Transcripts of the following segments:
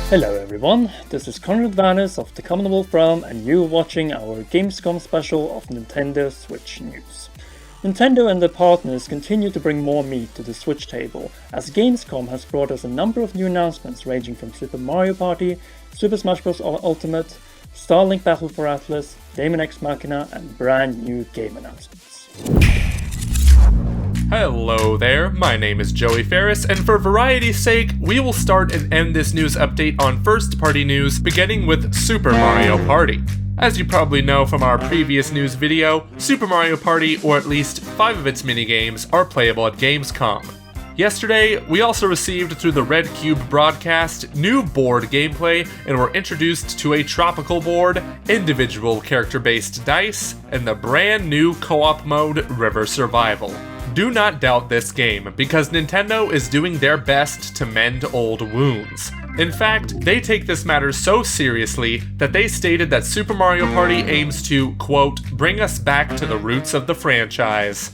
Hello everyone, this is Conrad Vanis of the Commonwealth Realm and you're watching our Gamescom special of Nintendo Switch news. Nintendo and their partners continue to bring more meat to the Switch table, as Gamescom has brought us a number of new announcements ranging from Super Mario Party, Super Smash Bros. Ultimate, Starlink Battle for Atlas, Daemon X Machina and brand new game announcements. Hello there, my name is Joey Ferris, and for variety's sake, we will start and end this news update on first-party news, beginning with Super Mario Party. As you probably know from our previous news video, Super Mario Party, or at least 5 of its minigames, are playable at Gamescom. Yesterday, we also received through the Red Cube broadcast new board gameplay and were introduced to a tropical board, individual character-based dice, and the brand new co-op mode River Survival. Do not doubt this game, because Nintendo is doing their best to mend old wounds. In fact, they take this matter so seriously that they stated that Super Mario Party aims to, quote, bring us back to the roots of the franchise.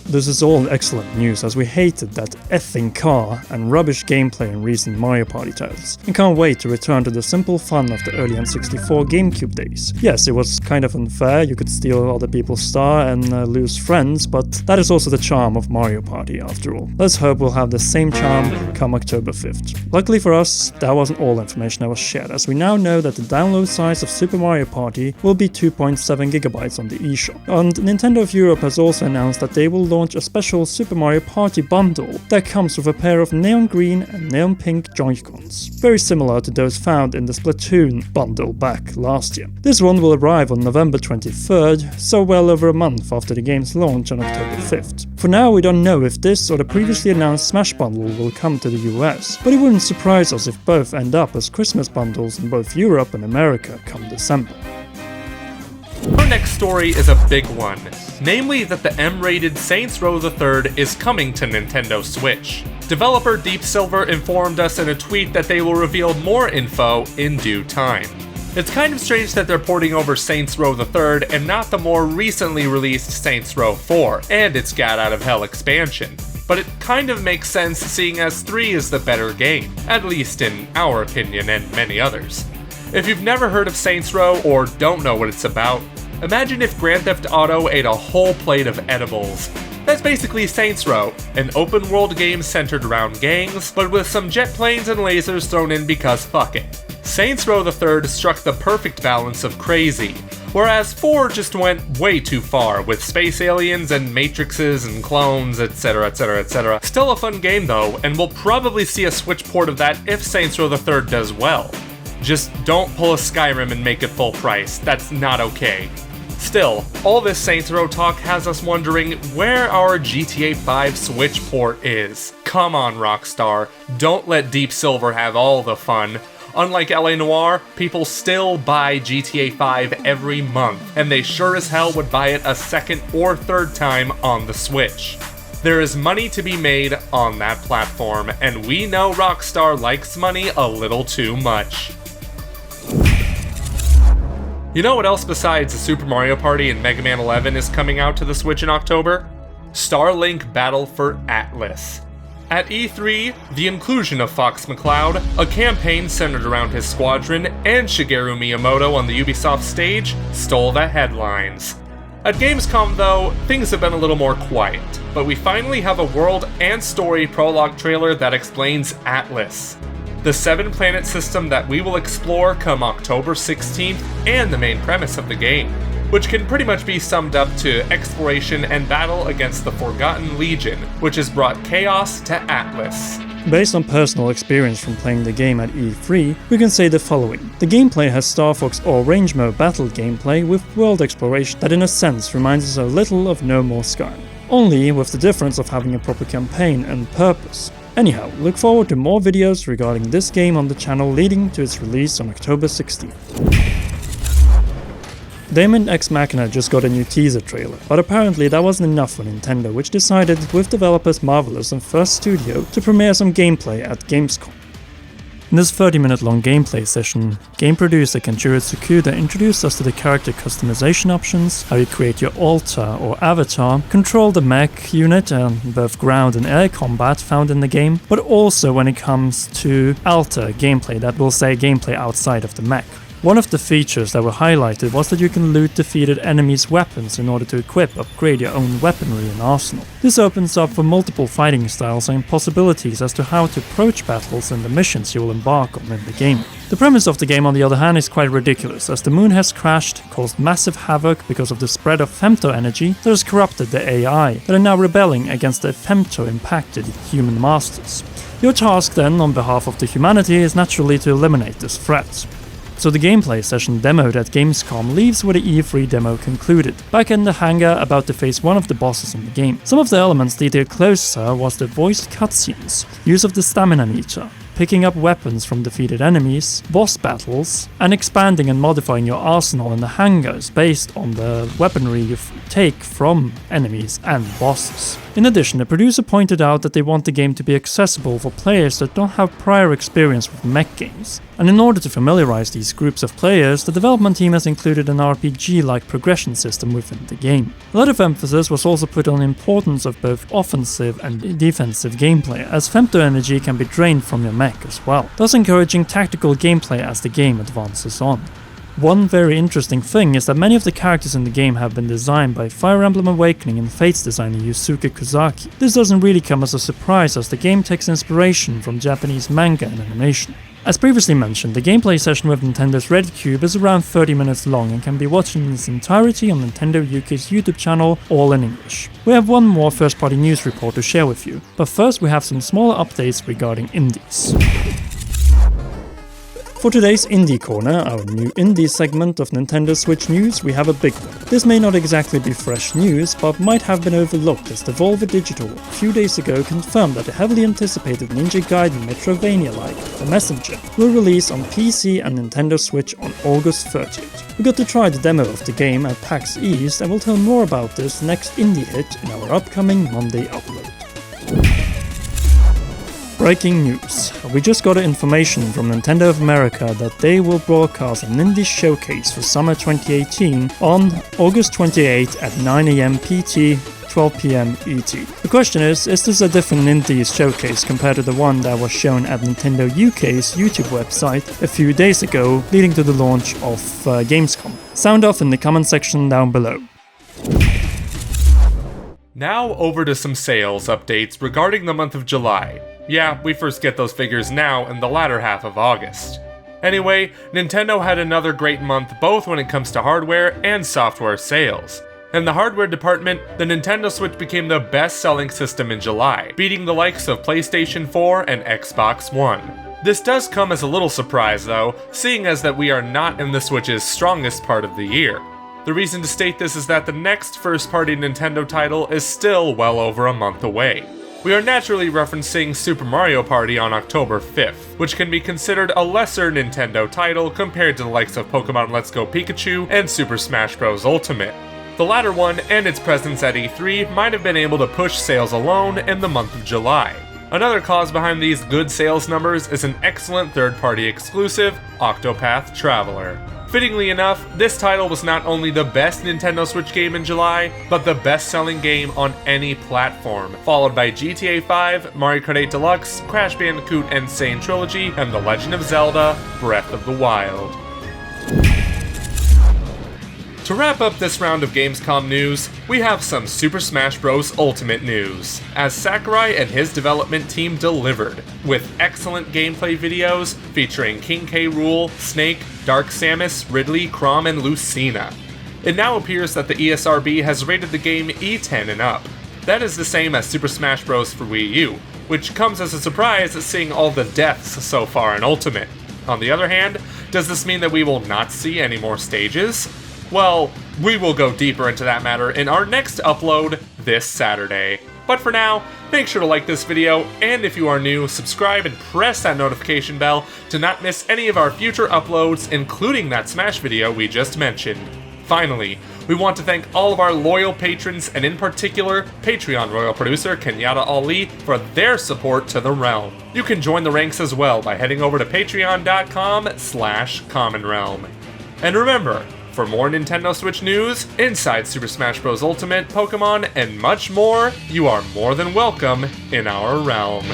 This is all excellent news, as we hated that effing car and rubbish gameplay in recent Mario Party titles, and can't wait to return to the simple fun of the early N64 GameCube days. Yes, it was kind of unfair, you could steal other people's star and lose friends, but that is also the charm of Mario Party after all. Let's hope we'll have the same charm come October 5th. Luckily for us, that wasn't all information that was shared, as we now know that the download size of Super Mario Party will be 2.7 GB on the eShop. And Nintendo of Europe has also announced that they will launch a special Super Mario Party bundle that comes with a pair of neon green and neon pink Joy-Cons, very similar to those found in the Splatoon bundle back last year. This one will arrive on November 23rd, so well over a month after the game's launch on October 5th. For now, we don't know if this or the previously announced Smash bundle will come to the US, but it wouldn't surprise us if both end up as Christmas bundles in both Europe and America come December. Our next story is a big one, namely that the M-rated Saints Row III is coming to Nintendo Switch. Developer Deep Silver informed us in a tweet that they will reveal more info in due time. It's kind of strange that they're porting over Saints Row III and not the more recently released Saints Row 4 and its Gat Out of Hell expansion. But it kind of makes sense seeing as 3 is the better game, at least in our opinion and many others. If you've never heard of Saints Row or don't know what it's about, imagine if Grand Theft Auto ate a whole plate of edibles. That's basically Saints Row, an open world game centered around gangs, but with some jet planes and lasers thrown in because fuck it. Saints Row III struck the perfect balance of crazy, whereas 4 just went way too far with space aliens and matrixes and clones, etc, etc, etc. Still a fun game though, and we'll probably see a Switch port of that if Saints Row III does well. Just don't pull a Skyrim and make it full price, that's not okay. Still, all this Saints Row talk has us wondering where our GTA 5 Switch port is. Come on Rockstar, don't let Deep Silver have all the fun. Unlike LA Noire, people still buy GTA 5 every month, and they sure as hell would buy it a second or third time on the Switch. There is money to be made on that platform, and we know Rockstar likes money a little too much. You know what else besides Super Mario Party and Mega Man 11 is coming out to the Switch in October? Starlink Battle for Atlas. At E3, the inclusion of Fox McCloud, a campaign centered around his squadron, and Shigeru Miyamoto on the Ubisoft stage stole the headlines. At Gamescom though, things have been a little more quiet, but we finally have a world and story prologue trailer that explains Atlas, the 7-planet system that we will explore come October 16th, and the main premise of the game, which can pretty much be summed up to exploration and battle against the Forgotten Legion, which has brought chaos to Atlas. Based on personal experience from playing the game at E3, we can say the following. The gameplay has Star Fox or Range Mode battle gameplay with world exploration that in a sense reminds us a little of No More Sky, only with the difference of having a proper campaign and purpose. Anyhow, look forward to more videos regarding this game on the channel leading to its release on October 16th. Daemon X Machina just got a new teaser trailer, but apparently that wasn't enough for Nintendo, which decided, with developers Marvelous and First Studio, to premiere some gameplay at Gamescom. In this 30-minute long gameplay session, game producer Kenjiro Tsukuda introduced us to the character customization options, how you create your altar or avatar, control the mech unit and both ground and air combat found in the game, but also when it comes to altar gameplay, that will say gameplay outside of the mech. One of the features that were highlighted was that you can loot defeated enemies' weapons in order to upgrade your own weaponry and arsenal. This opens up for multiple fighting styles and possibilities as to how to approach battles and the missions you will embark on in the game. The premise of the game, on the other hand, is quite ridiculous, as the moon has crashed, caused massive havoc because of the spread of femto energy that has corrupted the AI, that are now rebelling against the femto-impacted human masters. Your task then, on behalf of the humanity, is naturally to eliminate this threat. So the gameplay session demoed at Gamescom leaves where the E3 demo concluded, back in the hangar about to face one of the bosses in the game. Some of the elements detailed closer was the voiced cutscenes, use of the stamina meter, picking up weapons from defeated enemies, boss battles, and expanding and modifying your arsenal in the hangars based on the weaponry you take from enemies and bosses. In addition, the producer pointed out that they want the game to be accessible for players that don't have prior experience with mech games. And in order to familiarize these groups of players, the development team has included an RPG-like progression system within the game. A lot of emphasis was also put on the importance of both offensive and defensive gameplay, as femto energy can be drained from your mech as well, thus encouraging tactical gameplay as the game advances on. One very interesting thing is that many of the characters in the game have been designed by Fire Emblem Awakening and Fates designer Yusuke Kozaki. This doesn't really come as a surprise, as the game takes inspiration from Japanese manga and animation. As previously mentioned, the gameplay session with Nintendo's Red Cube is around 30 minutes long and can be watched in its entirety on Nintendo UK's YouTube channel, all in English. We have one more first-party news report to share with you, but first we have some smaller updates regarding indies. For today's Indie Corner, our new indie segment of Nintendo Switch news, we have a big one. This may not exactly be fresh news, but might have been overlooked as Devolver Digital a few days ago confirmed that the heavily anticipated Ninja Gaiden Metroidvania-like The Messenger will release on PC and Nintendo Switch on August 30th. We got to try the demo of the game at PAX East, and we'll tell more about this next indie hit in our upcoming Monday upload. Breaking news. We just got information from Nintendo of America that they will broadcast an indie showcase for summer 2018 on August 28 at 9 AM PT, 12 PM ET. The question is this a different indie showcase compared to the one that was shown at Nintendo UK's YouTube website a few days ago, leading to the launch of Gamescom? Sound off in the comment section down below. Now over to some sales updates regarding the month of July. Yeah, we first get those figures now in the latter half of August. Anyway, Nintendo had another great month both when it comes to hardware and software sales. In the hardware department, the Nintendo Switch became the best-selling system in July, beating the likes of PlayStation 4 and Xbox One. This does come as a little surprise though, seeing as that we are not in the Switch's strongest part of the year. The reason to state this is that the next first-party Nintendo title is still well over a month away. We are naturally referencing Super Mario Party on October 5th, which can be considered a lesser Nintendo title compared to the likes of Pokemon Let's Go Pikachu and Super Smash Bros. Ultimate. The latter one and its presence at E3 might have been able to push sales alone in the month of July. Another cause behind these good sales numbers is an excellent third-party exclusive, Octopath Traveler. Fittingly enough, this title was not only the best Nintendo Switch game in July, but the best-selling game on any platform, followed by GTA 5, Mario Kart 8 Deluxe, Crash Bandicoot N. Sane Trilogy, and The Legend of Zelda: Breath of the Wild. To wrap up this round of Gamescom news, we have some Super Smash Bros. Ultimate news, as Sakurai and his development team delivered, with excellent gameplay videos featuring King K. Rool, Snake, Dark Samus, Ridley, Chrom, and Lucina. It now appears that the ESRB has rated the game E10 and up. That is the same as Super Smash Bros. For Wii U, which comes as a surprise seeing all the deaths so far in Ultimate. On the other hand, does this mean that we will not see any more stages? Well, we will go deeper into that matter in our next upload this Saturday. But for now, make sure to like this video, and if you are new, subscribe and press that notification bell to not miss any of our future uploads, including that Smash video we just mentioned. Finally, We want to thank all of our loyal patrons, and in particular, Patreon royal producer Kenyatta Ali for their support to the realm. You can join the ranks as well by heading over to patreon.com/commonrealm. And remember, for more Nintendo Switch news, inside Super Smash Bros. Ultimate, Pokemon, and much more, you are more than welcome in our realm.